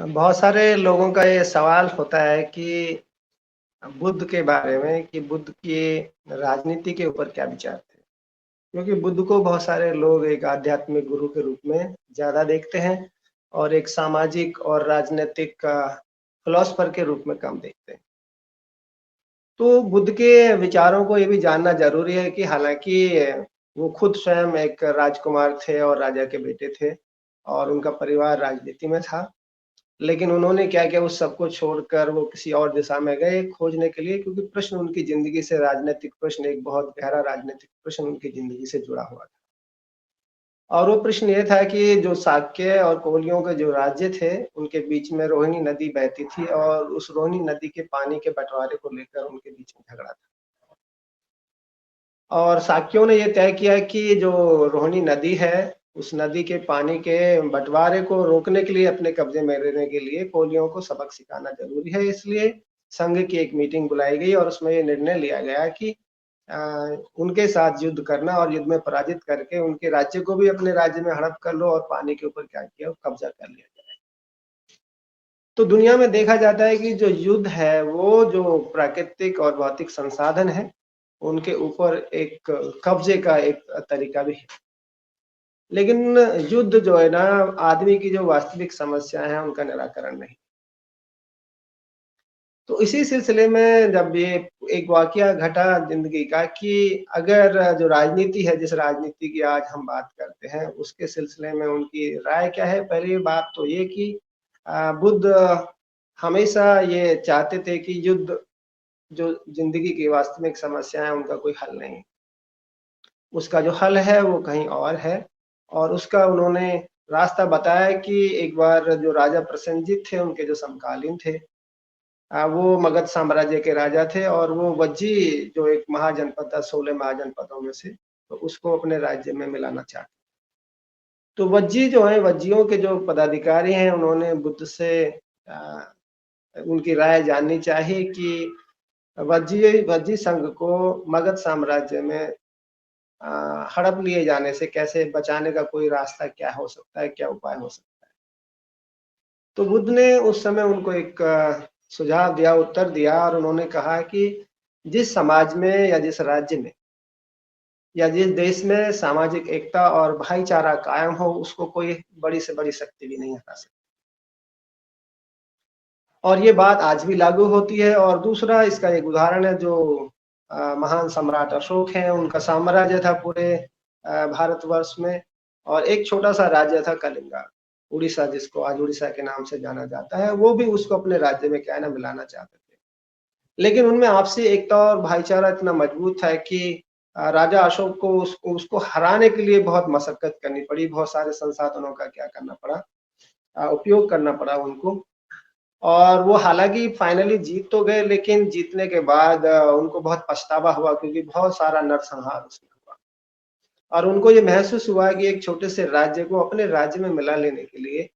बहुत सारे लोगों का ये सवाल होता है कि बुद्ध के बारे में कि बुद्ध के राजनीति के ऊपर क्या विचार थे? क्योंकि बुद्ध को बहुत सारे लोग एक आध्यात्मिक गुरु के रूप में ज़्यादा देखते हैं और एक सामाजिक और राजनीतिक फिलॉसफर के रूप में कम देखते हैं। तो बुद्ध के विचारों को ये भी जानना ज़रूरी है कि हालाँकि वो खुद स्वयं एक राजकुमार थे और राजा के बेटे थे और उनका परिवार राजनीति में था। लेकिन उन्होंने क्या किया उस सबको छोड़कर वो किसी और दिशा में गए खोजने के लिए क्योंकि प्रश्न उनकी ज़िंदगी से राजनैतिक प्रश्न एक बहुत गहरा राजनैतिक प्रश्न उनकी ज़िंदगी से जुड़ा हुआ था। और वो प्रश्न ये था कि जो शाक्य और कोलियों के जो राज्य थे, उनके बीच में रोहिणी नदी बहती थी और उस रोहिणी नदी के पानी के बँटवारे को लेकर उनके बीच में झगड़ा था। और शाक्यों ने ये तय किया कि जो रोहिणी नदी है, उस नदी के पानी के बँटवारे को रोकने के लिए, अपने कब्ज़े में लेने के लिए कोलियों को सबक सिखाना ज़रूरी है। इसलिए संघ की एक मीटिंग बुलाई गई और उसमें ये निर्णय लिया गया कि अ, उनके साथ युद्ध करना और युद्ध में पराजित करके उनके राज्य को भी अपने राज्य में हड़प कर लो और पानी के ऊपर क्या किया, कब्ज़ा कर लिया जाए। तो दुनिया में देखा जाता है कि जो युद्ध है, वो जो प्राकृतिक और भौतिक संसाधन है, उनके ऊपर एक कब्ज़े का एक तरीका भी है। लेकिन युद्ध जो है ना, आदमी की जो वास्तविक समस्या है, उनका निराकरण नहीं। तो इसी सिलसिले में जब ये एक वाक़या घटा ज़िंदगी का कि अगर जो राजनीति है, जिस राजनीति की आज हम बात करते हैं, उसके सिलसिले में उनकी राय क्या है? पहली बात तो ये कि बुद्ध हमेशा ये चाहते थे कि युद्ध जो ज़िंदगी की वास्तविक समस्या है, उनका कोई हल नहीं। उसका जो हल है, वो कहीं और है और उसका उन्होंने रास्ता बताया कि एक बार जो राजा प्रसेनजीत थे, उनके जो समकालीन थे वो मगध साम्राज्य के राजा थे और वो वज्जी जो एक महाजनपद था 16 महाजनपदों में से, तो उसको अपने राज्य में मिलाना चाहते। तो वज्जी जो हैं, वज्जियों के जो पदाधिकारी हैं, उन्होंने बुद्ध से अ, उनकी राय जाननी चाहिए कि वज्जी वज्जी संघ को मगध साम्राज्य में हड़प लिए जाने से कैसे बचाने का कोई रास्ता क्या हो सकता है, क्या उपाय हो सकता है? तो बुद्ध ने उस समय उनको एक सुझाव दिया, उत्तर दिया और उन्होंने कहा कि जिस समाज में या जिस राज्य में या जिस देश में सामाजिक एकता और भाईचारा कायम हो, उसको कोई बड़ी से बड़ी शक्ति भी नहीं हरा सकती। और ये बात आज भी लागू होती है और दूसरा इसका एक उदाहरण है जो महान सम्राट अशोक हैं, उनका साम्राज्य था पूरे भारतवर्ष में और एक छोटा-सा राज्य था कलिंगा, उड़ीसा जिसको आज उड़ीसा के नाम से जाना जाता है, वो भी उसको अपने राज्य में क्या है ना मिलाना चाहते थे। लेकिन उनमें आपसी एकता और भाईचारा इतना मजबूत था कि राजा अशोक को उसको उसको हराने के लिए बहुत मशक्कत करनी पड़ी, बहुत सारे संसाधनों का क्या करना पड़ा उपयोग करना पड़ा उनको। और वो हालाँकि फाइनली जीत तो गए लेकिन जीतने के बाद उनको बहुत पछतावा हुआ क्योंकि बहुत सारा नरसंहार उसमें हुआ। और उनको ये महसूस हुआ कि एक छोटे से राज्य को अपने राज्य में मिला लेने के लिए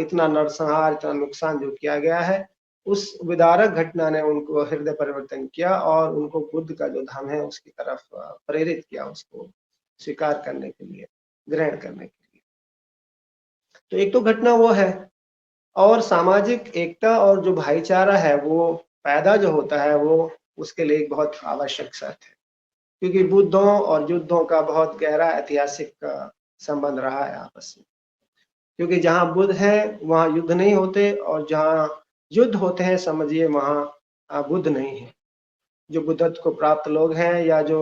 इतना नरसंहार, इतना नुकसान जो किया गया है, उस विदारक घटना ने उनको हृदय परिवर्तन किया और उनको बुद्ध का जो धर्म है उसकी तरफ प्रेरित किया उसको स्वीकार करने के लिए, ग्रहण करने के लिए। तो एक तो घटना वो है और सामाजिक एकता और जो भाईचारा है वो पैदा जो होता है वो उसके लिए एक बहुत आवश्यक शर्त है। क्योंकि बुद्धों और युद्धों का बहुत गहरा ऐतिहासिक संबंध रहा है आपस में। क्योंकि जहाँ बुद्ध है, वहाँ युद्ध नहीं होते और जहाँ युद्ध होते हैं समझिए वहाँ बुद्ध नहीं है। जो बुद्धत्व को प्राप्त लोग हैं या जो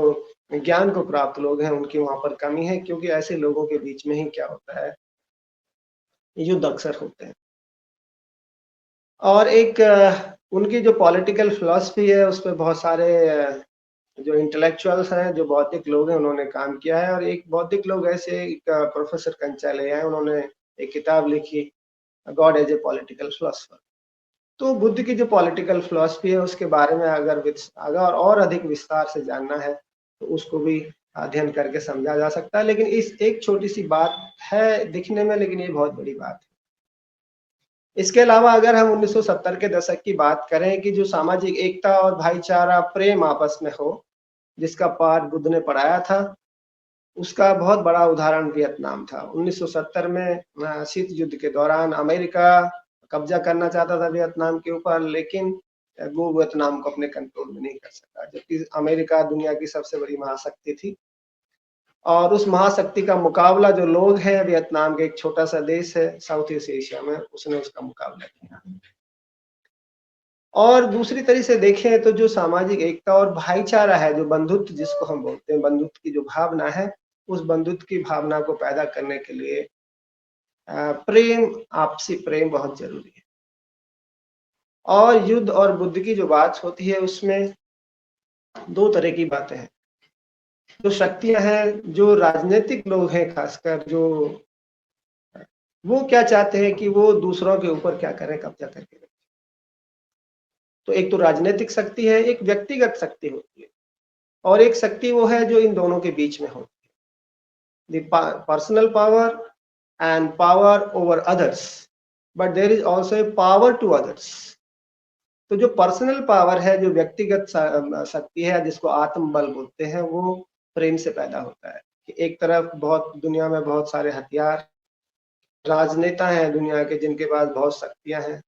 ज्ञान को प्राप्त लोग हैं, उनकी वहाँ पर कमी है क्योंकि ऐसे लोगों के बीच में ही क्या होता है, युद्ध अक्सर होते हैं। और एक उनकी जो पॉलिटिकल फिलॉसफी है, उसपे बहुत सारे जो इंटेलेक्चुअल्स हैं, जो बौद्धिक लोग हैं, उन्होंने काम किया है और एक बौद्धिक लोग ऐसे एक प्रोफ़ेसर कंचाले हैं, उन्होंने एक किताब लिखी God as a political philosopher. तो बुद्ध की जो पॉलिटिकल फिलॉसफी है उसके बारे में अगर और अधिक विस्तार से जानना है, तो उसको भी अध्ययन करके समझा जा सकता है। लेकिन इस एक छोटी-सी बात है दिखने में लेकिन ये बहुत बड़ी बात है। इसके अलावा अगर हम 1970 के दशक की बात करें कि जो सामाजिक एकता और भाईचारा, प्रेम आपस में हो, जिसका पाठ बुद्ध ने पढ़ाया था, उसका बहुत बड़ा उदाहरण वियतनाम था। 1970 में शीत युद्ध के दौरान अमेरिका, कब्जा करना चाहता था वियतनाम के ऊपर, लेकिन वो वियतनाम को अपने कंट्रोल में नहीं कर सका, जबकि अमेरिका दुनिया की सबसे बड़ी महाशक्ति थी। और उस महाशक्ति का मुकाबला जो लोग हैं, वियतनाम के एक छोटा-सा देश है साउथ ईस्ट एशिया में, उसने उसका मुकाबला किया। और दूसरी तरह से देखें तो जो सामाजिक एकता और भाईचारा है, जो बंधुत्व जिसको हम बोलते हैं, बंधुत्व की जो भावना है, उस बंधुत्व की भावना को पैदा करने के लिए प्रेम, आपसी प्रेम बहुत ज़रूरी है। और युद्ध और बुद्ध की जो बात होती है, उसमें 2 तरह की बातें हैं। जो शक्तियाँ हैं, जो राजनीतिक लोग हैं खासकर, जो वो क्या चाहते हैं कि वो दूसरों के ऊपर क्या करें, कब्जा करके रखें। तो एक तो राजनीतिक शक्ति है, एक व्यक्तिगत शक्ति होती है, और एक शक्ति वो है जो इन दोनों के बीच में होती है। The personal power and power over others, but there is also a power to others। तो जो पर्सनल पावर है, जो व्यक्तिगत शक्ति है, जिसको आत्मबल बोलते हैं, वो प्रेम से पैदा होता है। कि एक तरफ बहुत दुनिया में बहुत सारे हथियार, राजनेता हैं दुनिया के जिनके पास बहुत शक्तियां हैं,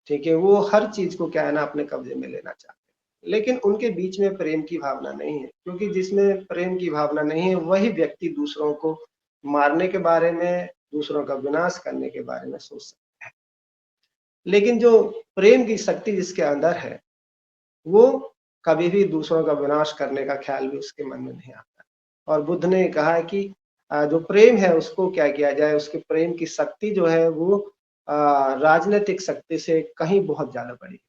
ठीक है, वो हर चीज को क्या है ना अपने कब्जे में लेना चाहते हैं, लेकिन उनके बीच में प्रेम की भावना नहीं है, क्योंकि जिसमें प्रेम की भावना नहीं है, वही व्यक्ति दूसरों को मारने के बारे में, दूसरों का विनाश करने के बारे में सोच सकता है। लेकिन जो प्रेम की शक्ति जिसके अंदर है, वो कभी भी दूसरों का विनाश करने का ख्याल भी उसके मन में नहीं आता। और बुद्ध ने कहा है कि जो प्रेम है उसको क्या किया जाए, उसके प्रेम की शक्ति जो है वो राजनीतिक शक्ति से कहीं बहुत ज्यादा बड़ी है।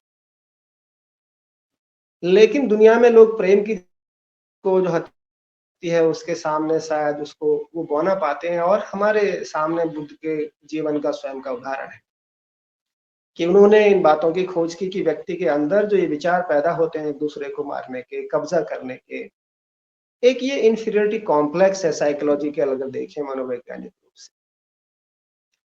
लेकिन दुनिया में लोग प्रेम की को जो हत्या है उसके सामने शायद उसको वो बौना पाते हैं, और हमारे सामने बुद्ध के जीवन का स्वयं का उदाहरण है कि उन्होंने इन बातों की खोज की कि व्यक्ति के अंदर जो ये विचार पैदा होते हैं दूसरे को मारने के, कब्जा करने के, एक ये इंफीरियरिटी कॉम्प्लेक्स है साइकोलॉजिकल, अगर देखें मनोवैज्ञानिक रूप से।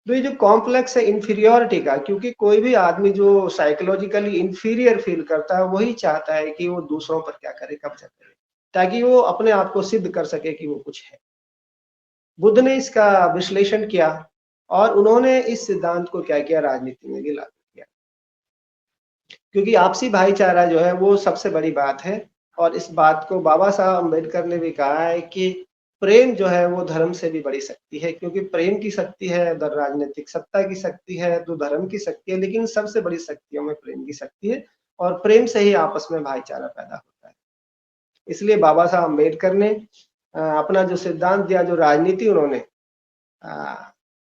तो ये जो कॉम्प्लेक्स है इंफीरियोरिटी का, क्योंकि कोई भी आदमी जो साइकोलॉजिकली इंफीरियर फील करता है, वही चाहता है कि वो दूसरों पर क्या करे, कब्जा करे, ताकि वो अपने आप को सिद्ध कर सके कि वो कुछ है। बुद्ध ने इसका विश्लेषण किया और उन्होंने इस सिद्धांत को क्या किया, राजनीति में भी लागू किया, क्योंकि आपसी भाईचारा जो है वो सबसे बड़ी बात है। और इस बात को बाबा साहब अम्बेडकर ने भी कहा है कि प्रेम जो है वो धर्म से भी बड़ी शक्ति है, क्योंकि प्रेम की शक्ति है, उधर राजनीतिक सत्ता की शक्ति है, तो धर्म की शक्ति है, लेकिन सबसे बड़ी शक्तियों में प्रेम की शक्ति है, और प्रेम से ही आपस में भाईचारा पैदा होता है। इसलिए बाबा साहब अम्बेडकर ने अपना जो सिद्धांत दिया, जो राजनीति उन्होंने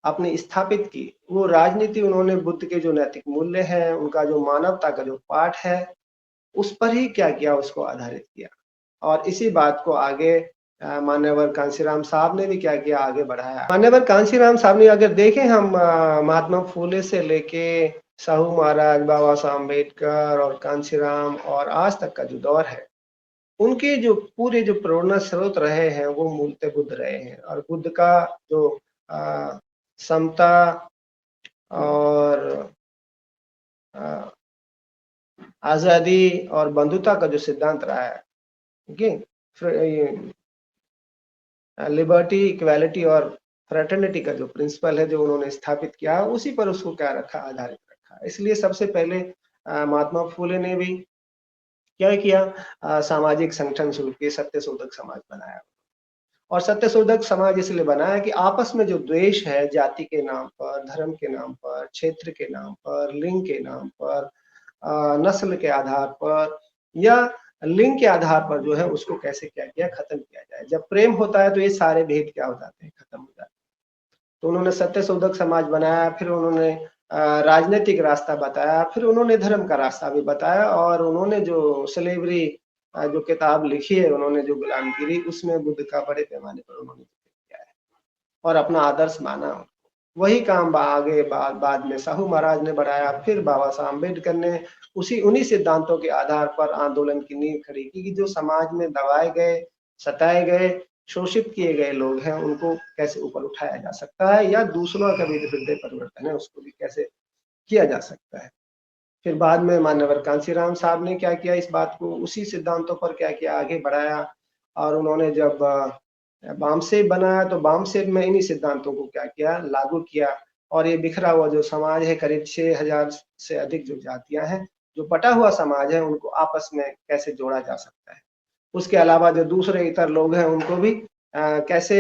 अपनी स्थापित की, वो राजनीति उन्होंने बुद्ध के जो नैतिक मूल्य हैं, उनका जो मानवता का जो पाठ है, उस पर ही क्या किया, उसको आधारित किया। और इसी बात को आगे मान्यवर कांशीराम साहब ने भी क्या किया, आगे बढ़ाया। मान्यवर कांशीराम साहब ने, अगर देखें हम महात्मा फूले से लेके साहू महाराज, बाबा साहब अम्बेडकर और कांशीराम और आज तक का जो दौर है, उनके जो पूरे जो प्रेरणा स्रोत रहे हैं वो मूलतः बुद्ध रहे हैं। और बुद्ध का जो समता और आजादी और बंधुता का जो सिद्धांत रहा है, लिबर्टी, इक्वालिटी और फ्रेटर्निटी का जो प्रिंसिपल है, जो उन्होंने स्थापित किया, उसी पर उसको क्या रखा, आधारित रखा। इसलिए सबसे पहले महात्मा फूले ने भी क्या किया, सामाजिक संगठन शुरू किए, सत्यशोधक समाज बनाया। और सत्यशोधक समाज इसलिए बनाया कि आपस में जो द्वेष है, जाति के नाम पर, धर्म के नाम पर, क्षेत्र के नाम पर, लिंग के नाम पर, नस्ल के आधार पर या लिंग के आधार पर जो है, उसको कैसे क्या किया, खत्म किया जाए। जब प्रेम होता है तो ये सारे भेद क्या हो जाते हैं, खत्म हो जाते हैं। तो उन्होंने सत्यशोधक समाज बनाया, फिर उन्होंने राजनीतिक रास्ता बताया, फिर उन्होंने धर्म का रास्ता भी बताया, और उन्होंने जो स्लेवरी जो किताब लिखी है, उन्होंने जो गुलामगिरी, उसमें बुद्ध का बड़े पैमाने पर उन्होंने किया है और अपना आदर्श माना। वही काम आगे बाद में साहू महाराज ने बढ़ाया, फिर बाबा साहब अम्बेडकर ने उन्हीं सिद्धांतों के आधार पर आंदोलन की नींव खड़ी की कि जो समाज में दबाए गए, सताए गए, शोषित किए गए लोग हैं, उनको कैसे ऊपर उठाया जा सकता है, या दूसरों का भी हृदय परिवर्तन है उसको भी कैसे किया जा सकता है। फिर बाद में मान्यवर कांशीराम साहब ने क्या किया, इस बात को उसी सिद्धांतों पर क्या किया, आगे बढ़ाया। और उन्होंने जब बामसेब बनाया तो बामसेब में इन्हीं सिद्धांतों को क्या किया, लागू किया। और ये बिखरा हुआ जो समाज है, करीब 6,000 से अधिक जो जातियां हैं, जो बटा हुआ समाज है, उनको आपस में कैसे जोड़ा जा सकता है। उसके अलावा जो दूसरे इतर लोग हैं उनको भी कैसे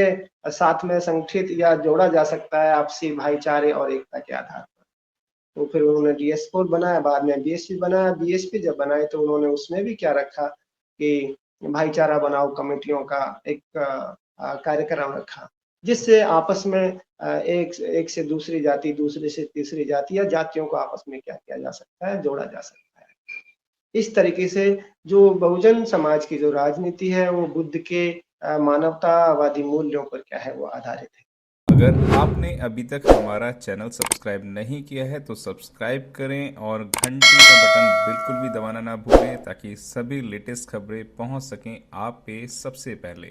साथ में संगठित या जोड़ा जा सकता है आपसी भाईचारे और एकता के आधार पर। तो फिर उन्होंने डीएस4 बनाया, बाद में बीएसपी बनाया। बीएसपी जब बनाए तो उन्होंने उसमें भी क्या रखा कि भाईचारा बनाओ कमेटियों का एक कार्यक्रम रखा, जिससे आपस में एक से दूसरी जाति, दूसरे से तीसरी जाति या जातियों को आपस में क्या किया जा सकता है, जोड़ा जा सकता है। इस तरीके से जो बहुजन समाज की जो राजनीति है वो बुद्ध के मानवतावादी मूल्यों पर क्या है वो आधारित है। अगर आपने अभी तक हमारा चैनल सब्सक्राइब नहीं किया है तो सब्सक्राइब करें और घंटी का बटन बिल्कुल भी दबाना ना भूलें ताकि सभी लेटेस्ट खबरें पहुंच सकें आप पे सबसे पहले।